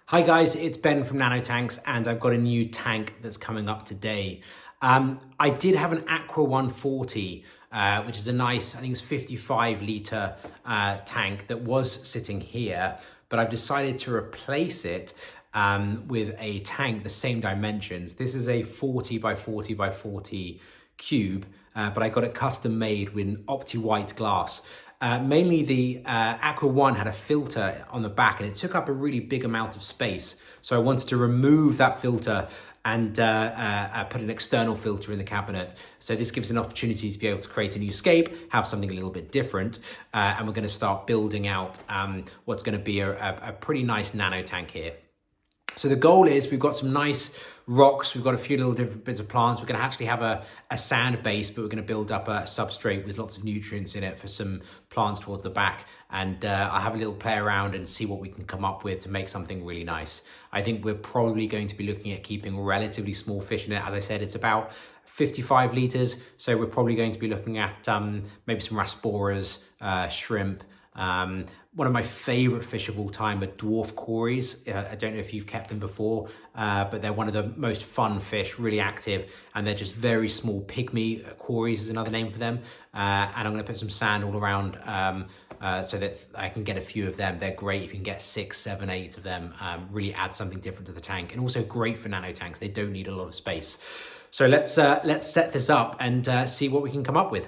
Hi guys, it's Ben from Nano Tanks and I've got a new tank that's coming up today. I did have an AquaOne 40, which is a nice, I think it's 55 litre tank that was sitting here, but I've decided to replace it with a tank the same dimensions. This is a 40 by 40 by 40 cube, but I got it custom made with Optiwhite glass. Mainly the AquaOne had a filter on the back and it took up a really big amount of space. So I wanted to remove that filter and put an external filter in the cabinet. So this gives an opportunity to be able to create a new scape, have something a little bit different. And we're going to start building out what's going to be a pretty nice nano tank here. So the goal is we've got some nice rocks, we've got a few little different bits of plants. We're going to actually have a sand base, but we're going to build up a substrate with lots of nutrients in it for some plants towards the back. And I'll have a little play around and see what we can come up with to make something really nice. I think we're probably going to be looking at keeping relatively small fish in it. As I said, it's about 55 litres. So we're probably going to be looking at maybe some rasboras, shrimp. One of my favorite fish of all time are dwarf cories. I don't know if you've kept them before, but they're one of the most fun fish, really active, and they're just very small. Pygmy cories is another name for them. And I'm going to put some sand all around so that I can get a few of them. They're great if you can get 6, 7, 8 of them. Really add something different to the tank, and also great for nano tanks. They don't need a lot of space. So let's set this up and see what we can come up with.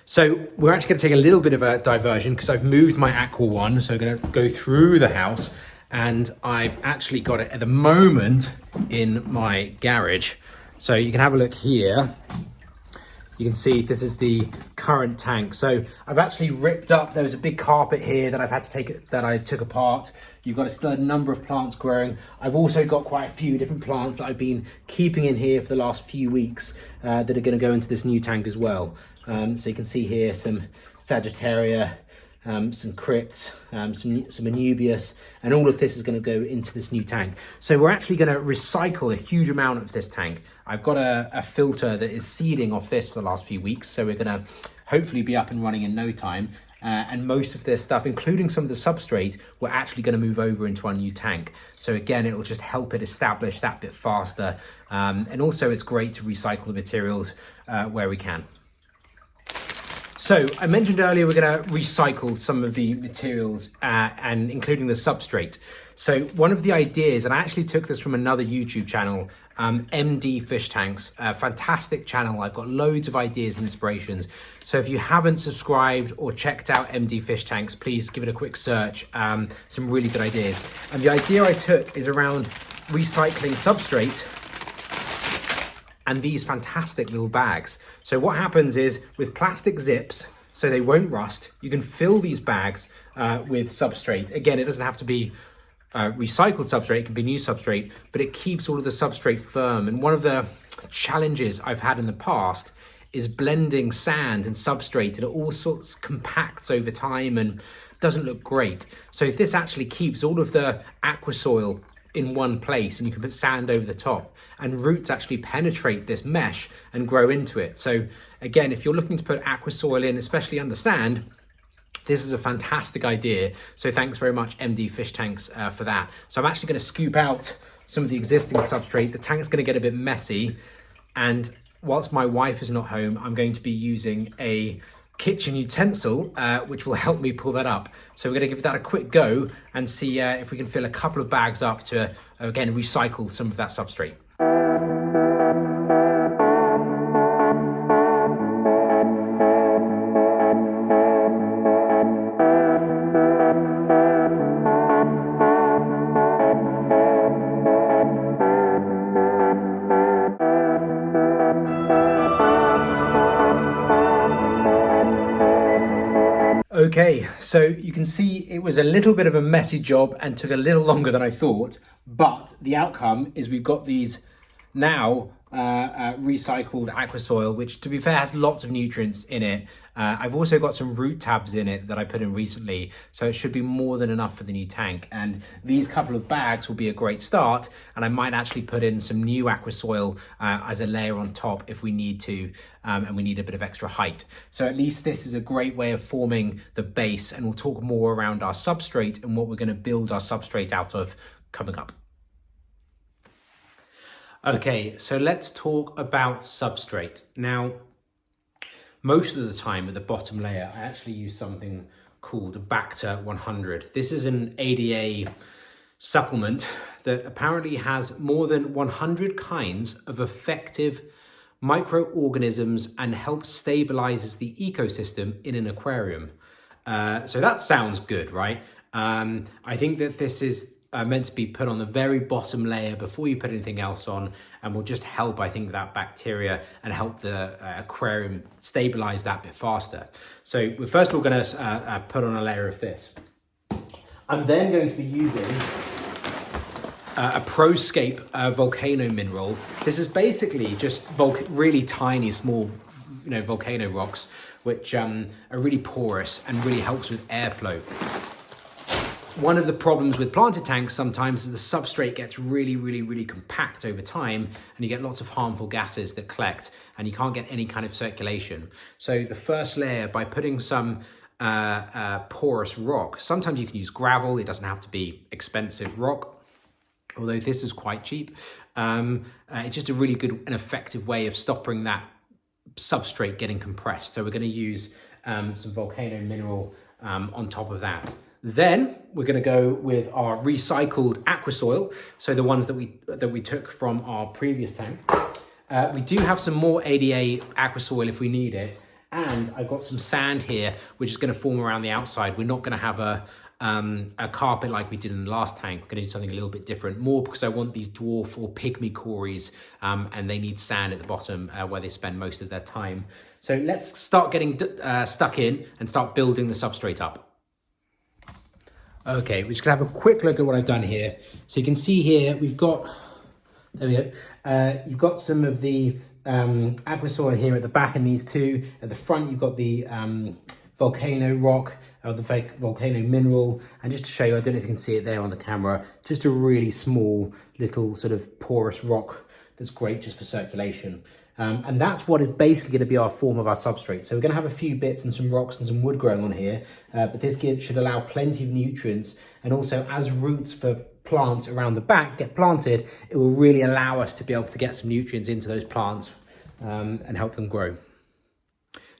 So we're actually going to take a little bit of a diversion because I've moved my AquaOne. So I'm going to go through the house and I've actually got it at the moment in my garage. So you can have a look here. You can see this is the current tank. So I've actually ripped up, there was a big carpet here that I've had to take, that I took apart. You've got still a number of plants growing. I've also got quite a few different plants that I've been keeping in here for the last few weeks that are going to go into this new tank as well. So you can see here some Sagittaria, some crypts, some Anubias, and all of this is going to go into this new tank. So we're actually going to recycle a huge amount of this tank. I've got a filter that is seeding off this for the last few weeks, so we're going to hopefully be up and running in no time. And most of this stuff, including some of the substrate, we're actually going to move over into our new tank. So again, it will just help it establish that bit faster. And also it's great to recycle the materials where we can. So I mentioned earlier we're going to recycle some of the materials and including the substrate. So one of the ideas, and I actually took this from another YouTube channel, MD Fish Tanks, a fantastic channel. I've got loads of ideas and inspirations. So if you haven't subscribed or checked out MD Fish Tanks, please give it a quick search. Some really good ideas. And the idea I took is around recycling substrate and these fantastic little bags. So what happens is with plastic zips, so they won't rust, you can fill these bags with substrate. Again, it doesn't have to be recycled substrate, it can be new substrate, but it keeps all of the substrate firm. And one of the challenges I've had in the past is blending sand and substrate, and it all sorts compacts over time and doesn't look great. So this actually keeps all of the aqua soil in one place, and you can put sand over the top, and roots actually penetrate this mesh and grow into it. So again, if you're looking to put aqua soil in, especially under sand, this is a fantastic idea. So thanks very much MD Fish Tanks for that. So I'm actually going to scoop out some of the existing substrate. The tank's going to get a bit messy, and whilst my wife is not home, I'm going to be using a kitchen utensil, which will help me pull that up. So we're going to give that a quick go and see if we can fill a couple of bags up to, again, recycle some of that substrate. Okay, so you can see it was a little bit of a messy job and took a little longer than I thought, but the outcome is we've got these now recycled aqua soil, which to be fair has lots of nutrients in it. I've also got some root tabs in it that I put in recently, so it should be more than enough for the new tank. And these couple of bags will be a great start, and I might actually put in some new aqua soil as a layer on top if we need to, and we need a bit of extra height. So at least this is a great way of forming the base, and we'll talk more around our substrate and what we're going to build our substrate out of coming up. Okay, so let's talk about substrate. Now, most of the time at the bottom layer, I actually use something called Bacta 100. This is an ADA supplement that apparently has more than 100 kinds of effective microorganisms and helps stabilizes the ecosystem in an aquarium. So that sounds good, right? I think that this is meant to be put on the very bottom layer before you put anything else on, and will just help, I think, that bacteria and help the aquarium stabilize that bit faster. So we're first of all going to put on a layer of this. I'm then going to be using a ProScape Volcano mineral. This is basically just really tiny, small, volcano rocks, which are really porous and really helps with airflow. One of the problems with planted tanks sometimes is the substrate gets really compact over time, and you get lots of harmful gases that collect, and you can't get any kind of circulation. So the first layer, by putting some porous rock, sometimes you can use gravel, it doesn't have to be expensive rock, although this is quite cheap. It's just a really good and effective way of stopping that substrate getting compressed. So we're going to use some volcano mineral on top of that. Then we're going to go with our recycled aqua soil, so the ones that we took from our previous tank. We do have some more ADA aqua soil if we need it, and I've got some sand here which is going to form around the outside. We're not going to have a carpet like we did in the last tank. We're going to do something a little bit different, more because I want these dwarf or pygmy cories, and they need sand at the bottom where they spend most of their time. So let's start getting stuck in and start building the substrate up. Okay, we're just gonna have a quick look at what I've done here. So you can see here, we've got, there we go. You've got some of the aqua soil here at the back in these two. At the front, you've got the volcano rock, the volcano mineral. And just to show you, I don't know if you can see it there on the camera, just a really small little sort of porous rock that's great just for circulation. And that's what is basically going to be our form of our substrate. So we're going to have a few bits and some rocks and some wood growing on here, but this should allow plenty of nutrients. And also, as roots for plants around the back get planted, it will really allow us to be able to get some nutrients into those plants and help them grow.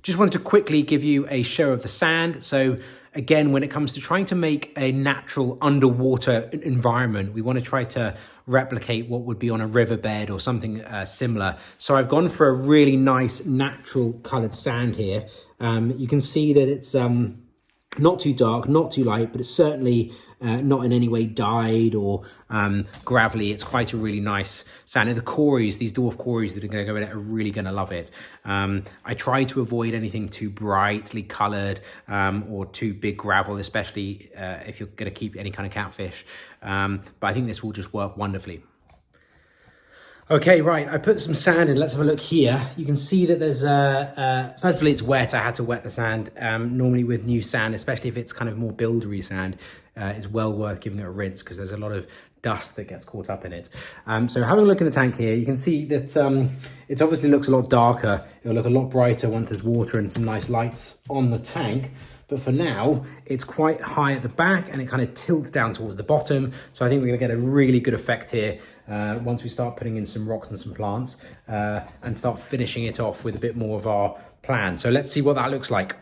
Just wanted to quickly give you a show of the sand. So again, when it comes to trying to make a natural underwater environment, we want to try to replicate what would be on a riverbed or something similar. So I've gone for a really nice natural colored sand here. You can see that it's not too dark, not too light, but it's certainly not in any way dyed or gravelly. It's quite a really nice sand. And the cories, these dwarf cories that are going to go in it, are really going to love it. I try to avoid anything too brightly coloured or too big gravel, especially if you're going to keep any kind of catfish. But I think this will just work wonderfully. Okay, right, I put some sand in. Let's have a look here. You can see that there's, first of all, it's wet. I had to wet the sand. Normally with new sand, especially if it's kind of more buildery sand, it's well worth giving it a rinse because there's a lot of dust that gets caught up in it. So having a look at the tank here, you can see that it obviously looks a lot darker. It'll look a lot brighter once there's water and some nice lights on the tank. But for now, it's quite high at the back and it kind of tilts down towards the bottom. So I think we're going to get a really good effect here once we start putting in some rocks and some plants and start finishing it off with a bit more of our plan. So let's see what that looks like.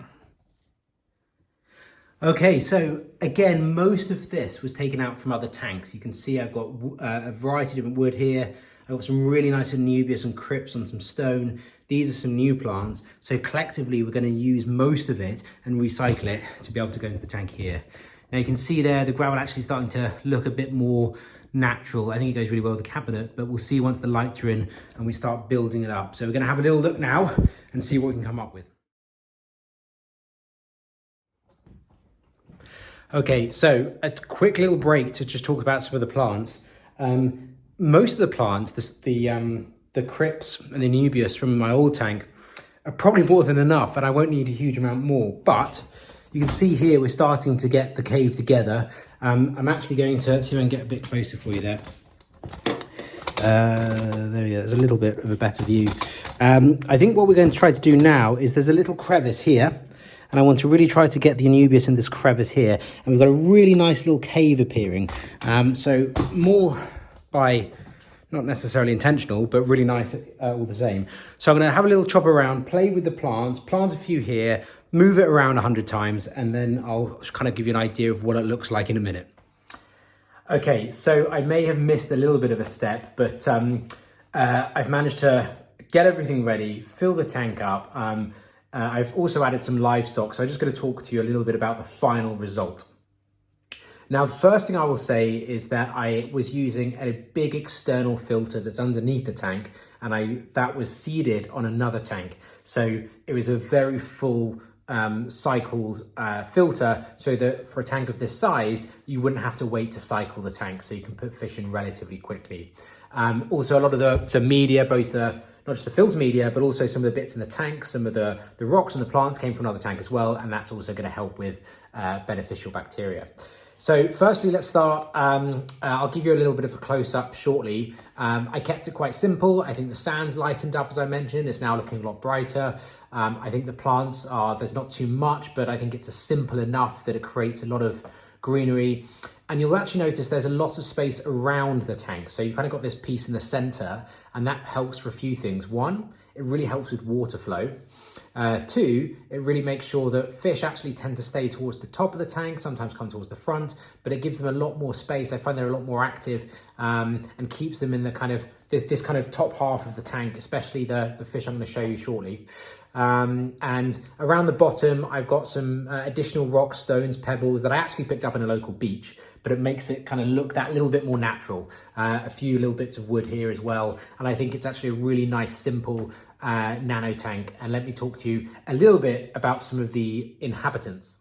Okay, so again, most of this was taken out from other tanks. You can see I've got a variety of different wood here. I've got some really nice anubias and crypts on some stone. These are some new plants. So collectively, we're going to use most of it and recycle it to be able to go into the tank here. Now you can see there, the gravel actually starting to look a bit more natural. I think it goes really well with the cabinet, but we'll see once the lights are in and we start building it up. So we're going to have a little look now and see what we can come up with. Okay, so a quick little break to just talk about some of the plants. Most of the plants, the crypts and the anubias from my old tank are probably more than enough, and I won't need a huge amount more. But you can see here we're starting to get the cave together. I'm actually going to see if I can get a bit closer for you there. There we go, there's a little bit of a better view. I think what we're going to try to do now is there's a little crevice here. and I want to really try to get the Anubias in this crevice here. And we've got a really nice little cave appearing. So more by not necessarily intentional, but really nice all the same. So I'm going to have a little chop around, play with the plants, plant a few here, move it around 100 times, and then I'll kind of give you an idea of what it looks like in a minute. Okay, so I may have missed a little bit of a step, but I've managed to get everything ready, fill the tank up. I've also added some livestock, so I'm just going to talk to you a little bit about the final result. Now, the first thing I will say is that I was using a big external filter that's underneath the tank, and that was seeded on another tank. So it was a very full cycled filter, so that for a tank of this size, you wouldn't have to wait to cycle the tank, so you can put fish in relatively quickly. Also, a lot of the media, both not just the filter media, but also some of the bits in the tank, some of the rocks and the plants came from another tank as well, and that's also going to help with beneficial bacteria. So firstly, let's start. I'll give you a little bit of a close-up shortly. I kept it quite simple. I think the sand's lightened up, as I mentioned. It's now looking a lot brighter. I think the plants there's not too much, but I think it's simple enough that it creates a lot of greenery. And you'll actually notice there's a lot of space around the tank. So you kind of got this piece in the center, and that helps for a few things. One, it really helps with water flow. Two, it really makes sure that fish actually tend to stay towards the top of the tank, sometimes come towards the front, but it gives them a lot more space. I find they're a lot more active and keeps them in the kind of this kind of top half of the tank, especially the fish I'm going to show you shortly. And around the bottom, I've got some additional rocks, stones, pebbles that I actually picked up in a local beach, but it makes it kind of look that little bit more natural. A few little bits of wood here as well. And I think it's actually a really nice, simple nano tank. And let me talk to you a little bit about some of the inhabitants.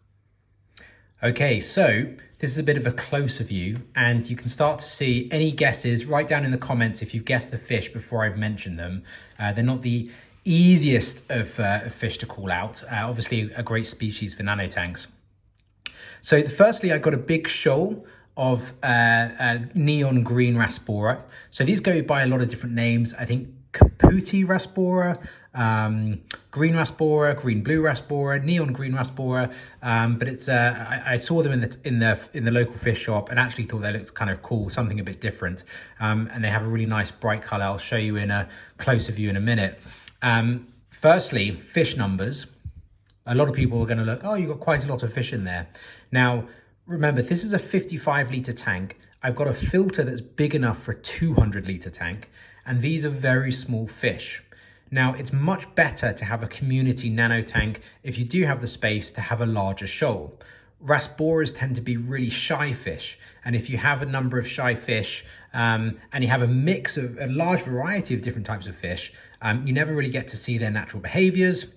Okay, so this is a bit of a closer view, and you can start to see any guesses. Write down in the comments if you've guessed the fish before I've mentioned them. They're not the easiest of fish to call out. Obviously a great species for nano tanks. So firstly, I got a big shoal of neon green Raspora. So these go by a lot of different names. I think Caputi Raspora, green Raspora, green blue Raspora, neon green Raspora. But it's I saw them in the local fish shop and actually thought they looked kind of cool, something a bit different. And they have a really nice bright color. I'll show you in a closer view in a minute. Firstly, fish numbers. A lot of people are going to look, oh, you've got quite a lot of fish in there. Now, remember, this is a 55-litre tank. I've got a filter that's big enough for a 200-litre tank, and these are very small fish. Now, it's much better to have a community nano tank, if you do have the space, to have a larger shoal. Rasboras tend to be really shy fish, and if you have a number of shy fish and you have a mix of a large variety of different types of fish, you never really get to see their natural behaviors.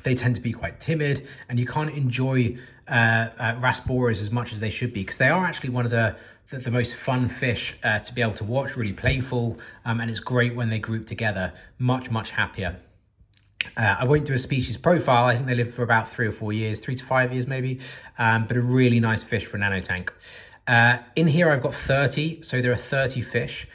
They tend to be quite timid, and you can't enjoy Rasboras as much as they should be, because they are actually one of the most fun fish to be able to watch, really playful, and it's great when they group together, much happier. I won't do a species profile. I think they live for about 3 or 4 years, 3 to 5 years maybe, but a really nice fish for a nano tank. In here I've got 30, so there are 30 fish.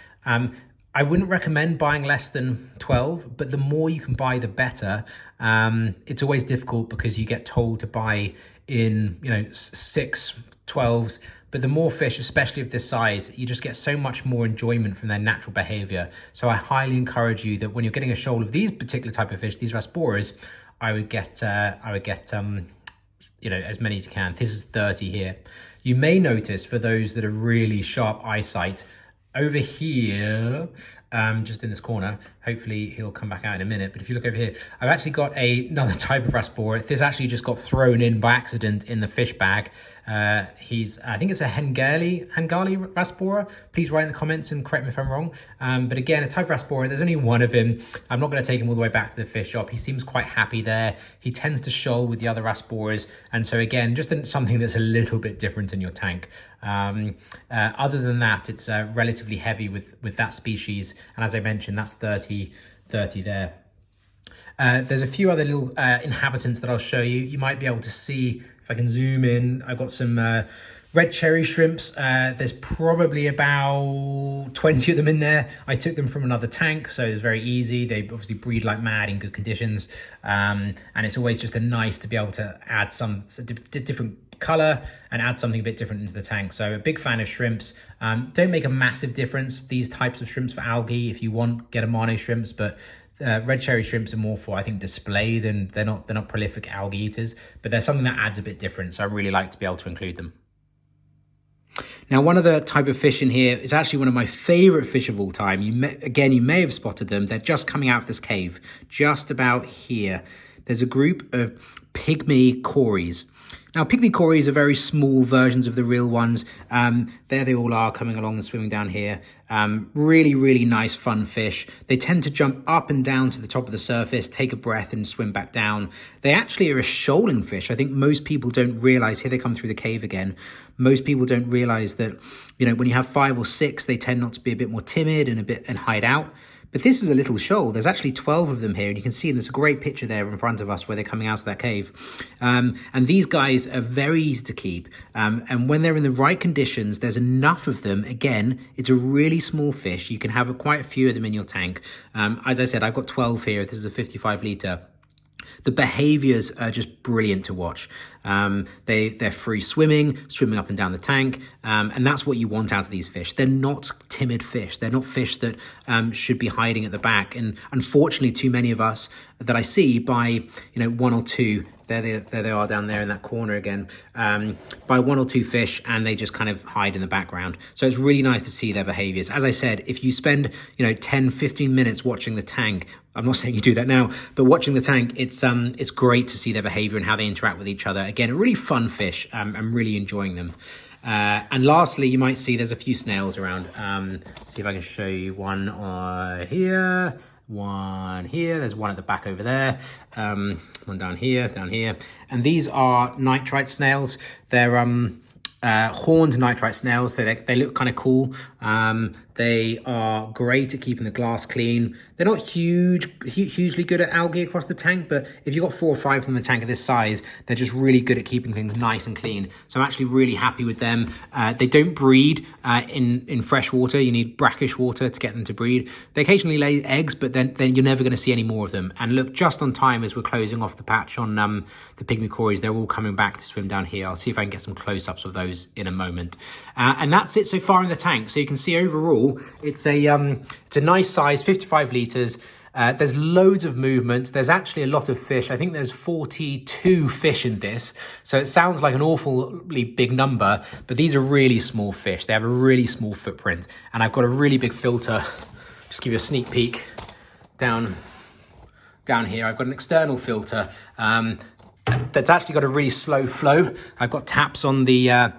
I wouldn't recommend buying less than 12, but the more you can buy, the better. It's always difficult because you get told to buy in, 6, 12s, but the more fish, especially of this size, you just get so much more enjoyment from their natural behavior. So I highly encourage you that when you're getting a shoal of these particular type of fish, these Rasboras, I would get as many as you can. This is 30 here. You may notice, for those that are really sharp eyesight, over here, just in this corner, hopefully he'll come back out in a minute, but if you look over here, I've actually got another type of Raspora. This actually just got thrown in by accident in the fish bag. I think it's a Hengali Raspora. Please write in the comments and correct me if I'm wrong. But again, a type of Raspora, there's only one of him. I'm not going to take him all the way back to the fish shop. He seems quite happy there. He tends to shoal with the other Rasporas. And so again, just something that's a little bit different in your tank. Other than that, it's relatively heavy with that species. And as I mentioned, that's 30 there. There's a few other little inhabitants that I'll show you. You might be able to see, if I can zoom in, I've got some Red cherry shrimps, there's probably about 20 of them in there. I took them from another tank, so it's very easy. They obviously breed like mad in good conditions. And it's always just nice to be able to add some different color and add something a bit different into the tank. So a big fan of shrimps. Don't make a massive difference, these types of shrimps, for algae. If you want, get a mono shrimps, but red cherry shrimps are more for, I think, display than they're not prolific algae eaters, but they're something that adds a bit different. So I really like to be able to include them. Now, one other type of fish in here is actually one of my favorite fish of all time. You may have spotted them. They're just coming out of this cave, just about here. There's a group of pygmy cories. Now, pygmy cories are very small versions of the real ones. There they all are, coming along and swimming down here. Really, really nice, fun fish. They tend to jump up and down to the top of the surface, take a breath and swim back down. They actually are a shoaling fish. I think most people don't realize, here they come through the cave again. Most people don't realize that, you know, when you have 5 or 6, they tend not to be a bit more timid and hide out. But this is a little shoal. There's actually 12 of them here, and you can see there's a great picture there in front of us where they're coming out of that cave. And these guys are very easy to keep. And when they're in the right conditions, there's enough of them. Again, it's a really small fish. You can have quite a few of them in your tank. As I said, I've got 12 here. This is a 55 litre. The behaviors are just brilliant to watch. They're free swimming up and down the tank, and that's what you want out of these fish. They're not timid fish. They're not fish that should be hiding at the back. And unfortunately, too many of us that I see buy, 1 or 2. There they are down there in that corner again. Buy 1 or 2 fish and they just kind of hide in the background. So it's really nice to see their behaviors. As I said, if you spend 10, 15 minutes watching the tank, I'm not saying you do that now, but watching the tank, it's great to see their behavior and how they interact with each other. Again, a really fun fish. I'm really enjoying them. And lastly, you might see there's a few snails around. See if I can show you one here. One here, there's one at the back over there, one down here, and these are nitrite snails. They're horned nitrite snails, so they look kind of cool. They are great at keeping the glass clean. They're not hugely good at algae across the tank, but if you've got 4 or 5 of them in the tank of this size, they're just really good at keeping things nice and clean. So I'm actually really happy with them. They don't breed in fresh water. You need brackish water to get them to breed. They occasionally lay eggs, but then you're never going to see any more of them. And look, just on time as we're closing off the patch on the pygmy cories, they're all coming back to swim down here. I'll see if I can get some close-ups of those in a moment. And that's it so far in the tank. So you can see overall, it's a nice size, 55 litres. There's loads of movement. There's actually a lot of fish. I think there's 42 fish in this. So it sounds like an awfully big number, but these are really small fish. They have a really small footprint. And I've got a really big filter. Just give you a sneak peek down here. I've got an external filter that's actually got a really slow flow. I've got taps on the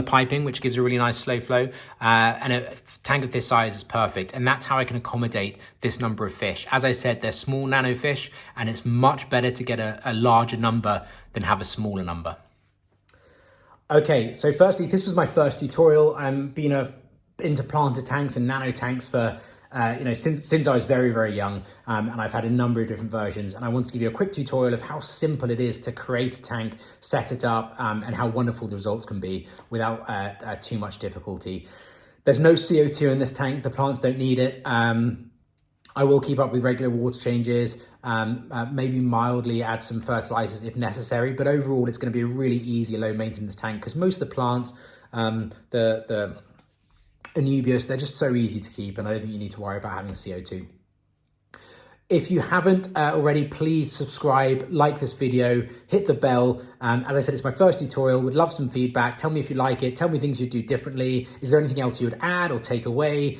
piping, which gives a really nice slow flow. And a tank of this size is perfect. And that's how I can accommodate this number of fish. As I said, they're small nano fish, and it's much better to get a larger number than have a smaller number. Okay, so firstly, this was my first tutorial. I'm been into planter tanks and nano tanks for since I was very, very young, and I've had a number of different versions, and I want to give you a quick tutorial of how simple it is to create a tank, set it up, and how wonderful the results can be without too much difficulty. There's no CO2 in this tank. The plants don't need it. I will keep up with regular water changes, maybe mildly add some fertilizers if necessary, but overall it's going to be a really easy, low maintenance tank because most of the plants, the Anubias, they're just so easy to keep, and I don't think you need to worry about having CO2. If you haven't already, please subscribe, like this video, hit the bell. As I said, it's my first tutorial. Would love some feedback. Tell me if you like it. Tell me things you'd do differently. Is there anything else you would add or take away?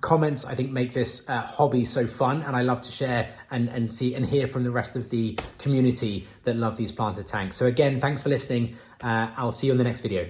Comments, I think, make this hobby so fun, and I love to share and see and hear from the rest of the community that love these planter tanks. So again, thanks for listening. I'll see you in the next video.